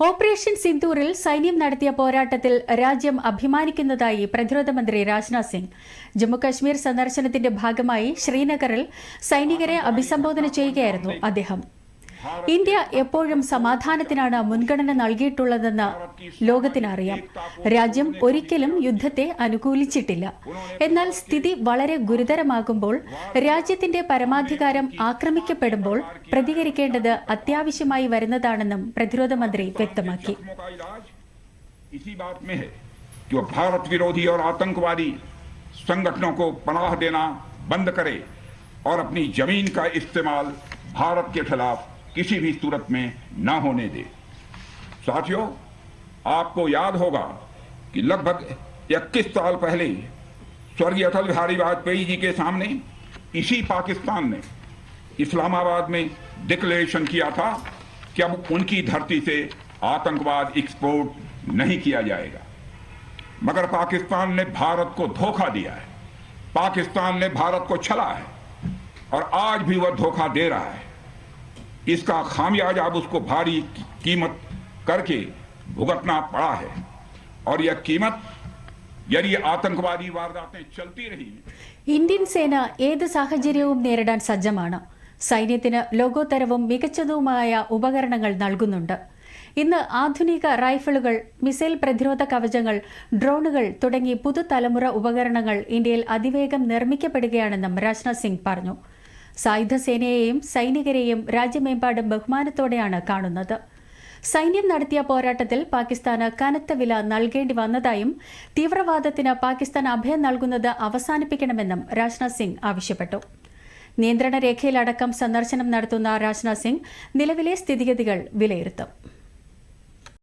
Operation സിന്ദൂറിൽ സൈന്യം നടത്തിയ പോരാട്ടത്തിൽ രാജ്യം അഭിമാനിക്കുന്നതായി പ്രതിരോധ മന്ത്രി രാജ്നാഥ് സിംഗ്. ജമ്മുകശ്മീർ സന്ദർശനത്തിന്റെ ഭാഗമായി ശ്രീനഗറിൽ സൈനികരെ അഭിസംബോധന ചെയ്യുകയായിരുന്നു അദ്ദേഹം. ഇന്ത്യ എപ്പോഴും സമാധാനത്തിനാണ് മുൻഗണന നൽകിയിട്ടുള്ളതെന്ന് ലോകത്തിനറിയാം. രാജ്യം ഒരിക്കലും യുദ്ധത്തെ അനുകൂലിച്ചിട്ടില്ല. എന്നാൽ സ്ഥിതി വളരെ ഗുരുതരമാകുമ്പോൾ, രാജ്യത്തിന്റെ പരമാധികാരം ആക്രമിക്കപ്പെടുമ്പോൾ പ്രതികരിക്കേണ്ടത് അത്യാവശ്യമായി വരുന്നതാണെന്നും പ്രതിരോധ മന്ത്രി വ്യക്തമാക്കി. भारत विरोधी और आतंकवादी संगठनों को पनाह देना बंद करे और अपनी जमीन का इस्तेमाल भारत के खिलाफ किसी भी सूरत में न होने दे। साथियों, आपको याद होगा कि लगभग 21 साल पहले स्वर्गीय अटल बिहारी वाजपेयी जी के सामने इसी पाकिस्तान ने इस्लामाबाद में डिक्लेरेशन किया था कि अब उनकी धरती से आतंकवाद एक्सपोर्ट नहीं किया जाएगा। मगर पाकिस्तान ने भारत को धोखा दिया है, पाकिस्तान ने भारत को छला है और आज भी वह धोखा दे रहा है। इसका खामियाजा अब उसको भारी कीमत करके भुगतना पड़ा है और यह कीमत यदि आतंकवादी वारदातें चलती रही. ഇന്ത്യൻ സേന ഏത് സാഹചര്യവും നേരിടാൻ സജ്ജമാണ്. സൈന്യത്തിന് ലോകോത്തരവും മികച്ചതുമായ ഉപകരണങ്ങൾ നൽകുന്നുണ്ട്. ഇന്ന് ആധുനിക റൈഫിളുകൾ, മിസൈൽ പ്രതിരോധ കവചങ്ങൾ, ഡ്രോണുകൾ തുടങ്ങി പുതുതലമുറ ഉപകരണങ്ങൾ ഇന്ത്യയിൽ അതിവേഗം നിർമ്മിക്കപ്പെടുകയാണെന്നും രാജ്നാഥ് സിംഗ് പറഞ്ഞു. സായുധ സേനയെയും സൈനികരെയും രാജ്യമെമ്പാടും ബഹുമാനത്തോടെയാണ് കാണുന്നത്. സൈന്യം നടത്തിയ പോരാട്ടത്തിൽ പാകിസ്ഥാന് കനത്ത വില നൽകേണ്ടി വന്നതായും തീവ്രവാദത്തിന് പാകിസ്ഥാൻ അഭയം നൽകുന്നത് അവസാനിപ്പിക്കണമെന്നും രാജ്നാഥ് സിംഗ് ആവശ്യപ്പെട്ടു. നിയന്ത്രണ രേഖയിലടക്കം സന്ദർശനം നടത്തുന്ന രാജ്നാഥ് സിംഗ് നിലവിലെ സ്ഥിതിഗതികൾ വിലയിരുത്തും.